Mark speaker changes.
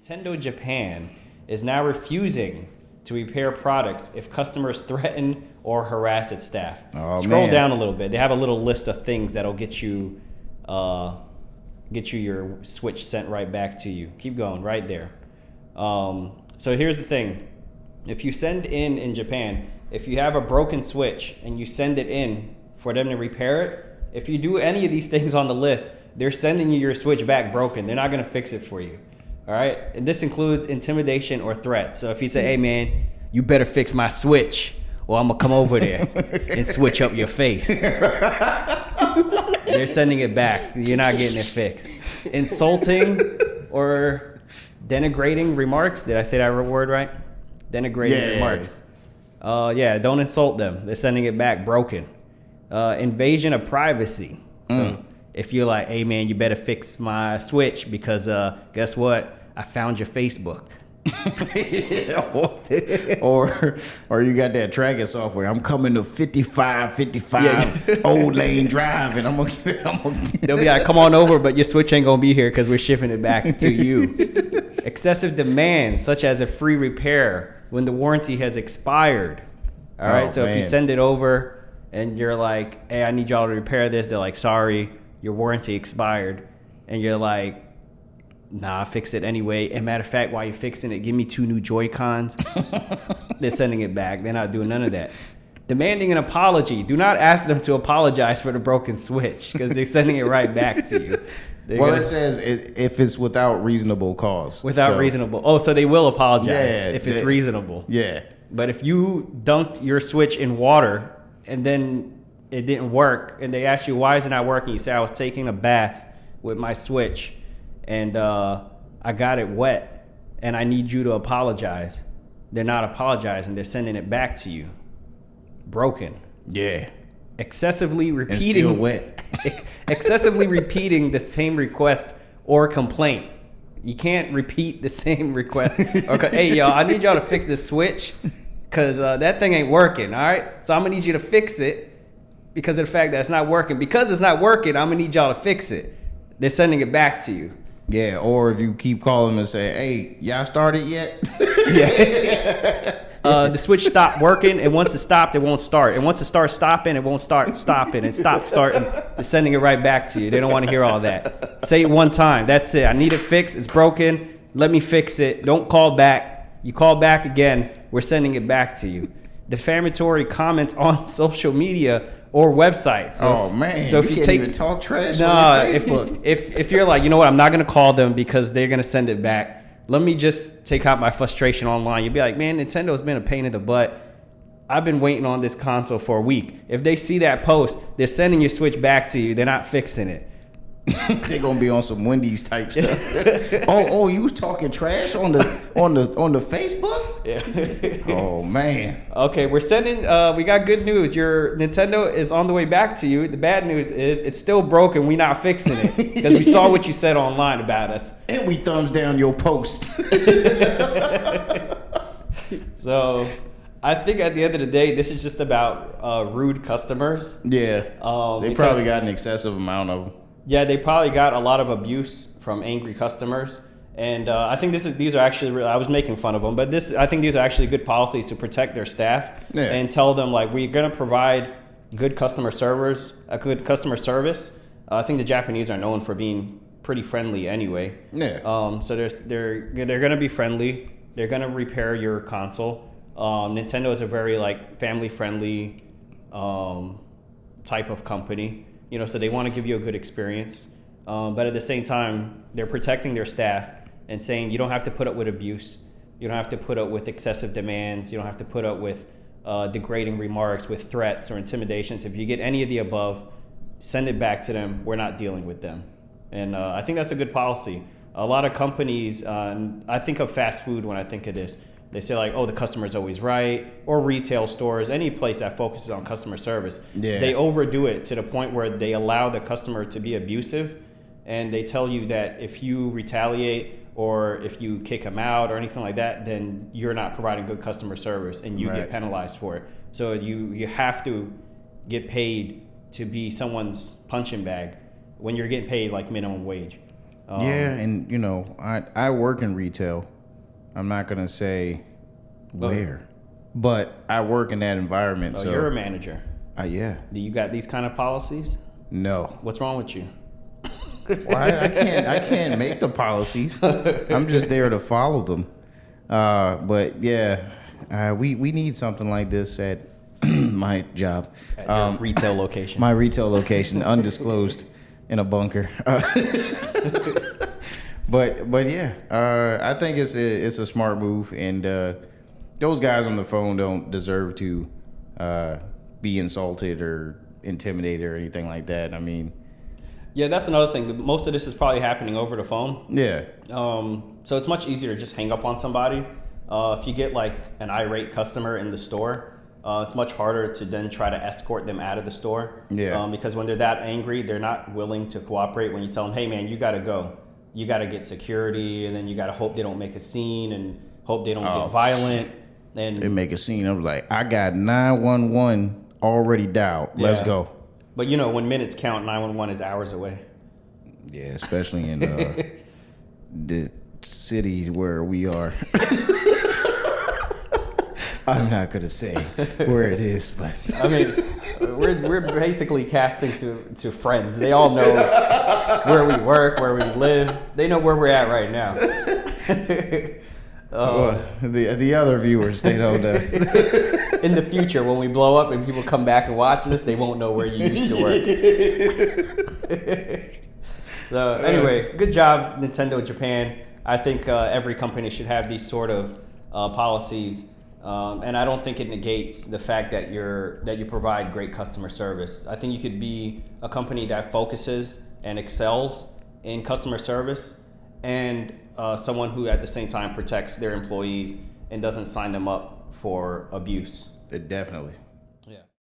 Speaker 1: Nintendo Japan is now refusing to repair products if customers threaten or harass its staff. Scroll down a little bit. They have a little list of things that'll get you your Switch sent right back to you. Keep going, right there. So here's the thing. If you send in Japan, if you have a broken Switch and you send it in for them to repair it, if you do any of these things on the list, they're sending you your Switch back broken. They're not going to fix it for you. All right? And this includes intimidation or threat. So if you say, hey, man, you better fix my Switch or I'm going to come over there and switch up your face. They're sending it back. You're not getting it fixed. Insulting or denigrating remarks. Did I say that word right? Denigrating remarks. Don't insult them. They're sending it back broken. Invasion of privacy. So if you're like, hey man, you better fix my Switch because guess what? I found your Facebook.
Speaker 2: or you got that tracking software. I'm coming to 55 Old Lane Drive, and I'm gonna
Speaker 1: They'll be like, come on over, but your Switch ain't gonna be here because we're shipping it back to you. Excessive demands, such as a free repair when the warranty has expired. All right, so if you send it over and you're like, hey, I need y'all to repair this, they're like, sorry, your warranty expired, and you're like, nah, fix it anyway. And matter of fact, while you're fixing it, give me 2 new Joy-Cons. They're sending it back. They're not doing none of that. Demanding an apology. Do not ask them to apologize for the broken Switch because they're sending it right back to you.
Speaker 2: It says if it's without reasonable cause.
Speaker 1: Reasonable. Oh, so they will apologize if it's reasonable.
Speaker 2: Yeah.
Speaker 1: But if you dunked your Switch in water and then it didn't work and they ask you, why is it not working? You say, I was taking a bath with my Switch and I got it wet, and I need you to apologize. They're not apologizing. They're sending it back to you. Broken.
Speaker 2: Yeah.
Speaker 1: Excessively repeating.
Speaker 2: And still wet.
Speaker 1: Excessively repeating the same request or complaint. You can't repeat the same request. Okay, hey, y'all, I need y'all to fix this Switch because that thing ain't working, all right? So I'm going to need you to fix it because of the fact that it's not working. Because it's not working, I'm going to need y'all to fix it. They're sending it back to you.
Speaker 2: Yeah, or if you keep calling and say, hey, y'all started yet?
Speaker 1: The Switch stopped working, and once it stopped, it won't start. And once it starts stopping, it won't start stopping. And stops starting, they're sending it right back to you. They don't want to hear all that. Say it one time. That's it. I need it fixed. It's broken. Let me fix it. Don't call back. You call back again, we're sending it back to you. Defamatory comments on social media or websites. So
Speaker 2: so if you can't even talk trash on your Facebook.
Speaker 1: If you're like, you know what, I'm not going to call them because they're going to send it back. Let me just take out my frustration online. You'd be like, man, Nintendo's been a pain in the butt. I've been waiting on this console for a week. If they see that post, they're sending your Switch back to you. They're not fixing it.
Speaker 2: They're gonna be on some Wendy's type stuff. You was talking trash on the Facebook?
Speaker 1: Yeah.
Speaker 2: Oh man.
Speaker 1: Okay, we're sending. We got good news. Your Nintendo is on the way back to you. The bad news is it's still broken. We're not fixing it because we saw what you said online about us,
Speaker 2: and we thumbs down your post.
Speaker 1: So, I think at the end of the day, this is just about rude customers.
Speaker 2: Yeah. They probably got an excessive amount of them.
Speaker 1: Yeah, they probably got a lot of abuse from angry customers, and I think these are actually. I was making fun of them, but I think these are actually good policies to protect their staff and tell them like we're going to provide good customer service. I think the Japanese are known for being pretty friendly anyway.
Speaker 2: Yeah.
Speaker 1: So they're going to be friendly. They're going to repair your console. Nintendo is a very like family friendly type of company. You know, so they want to give you a good experience. But at the same time, they're protecting their staff and saying you don't have to put up with abuse. You don't have to put up with excessive demands. You don't have to put up with degrading remarks, with threats or intimidations. If you get any of the above, send it back to them. We're not dealing with them. And I think that's a good policy. A lot of companies, I think of fast food when I think of this. They say like, oh, the customer's always right, or retail stores, any place that focuses on customer service.
Speaker 2: Yeah.
Speaker 1: They overdo it to the point where they allow the customer to be abusive, and they tell you that if you retaliate or if you kick them out or anything like that, then you're not providing good customer service and you get penalized for it. So you have to get paid to be someone's punching bag when you're getting paid like minimum wage.
Speaker 2: Yeah, and you know, I work in retail. I'm not gonna say where, but I work in that environment.
Speaker 1: Oh,
Speaker 2: so
Speaker 1: you're a manager.
Speaker 2: Yeah.
Speaker 1: Do you got these kind of policies?
Speaker 2: No.
Speaker 1: What's wrong with you?
Speaker 2: Well, I can't make the policies. I'm just there to follow them. But yeah, we need something like this at my job.
Speaker 1: At your retail location.
Speaker 2: My retail location, undisclosed, in a bunker. But yeah, I think it's a smart move, and those guys on the phone don't deserve to be insulted or intimidated or anything like that. I mean,
Speaker 1: yeah, that's another thing. Most of this is probably happening over the phone.
Speaker 2: Yeah.
Speaker 1: So it's much easier to just hang up on somebody. If you get like an irate customer in the store, it's much harder to then try to escort them out of the store.
Speaker 2: Yeah.
Speaker 1: Because when they're that angry, they're not willing to cooperate. When you tell them, hey man, you got to go. You got to get security, and then you got to hope they don't make a scene and hope they don't get violent. And
Speaker 2: they make a scene. I'm like, I got 911 already dialed. Let's go.
Speaker 1: But you know, when minutes count, 911 is hours away.
Speaker 2: Yeah, especially in the city where we are. I'm not gonna say where it is, but
Speaker 1: I mean, we're basically casting to friends. They all know where we work, where we live. They know where we're at right now.
Speaker 2: Well, the other viewers, they don't know.
Speaker 1: In the future, when we blow up and people come back and watch this, they won't know where you used to work. So anyway, good job, Nintendo Japan. I think every company should have these sort of policies, and I don't think it negates the fact that you provide great customer service. I think you could be a company that focuses and excels in customer service, and someone who at the same time protects their employees and doesn't sign them up for abuse.
Speaker 2: Definitely.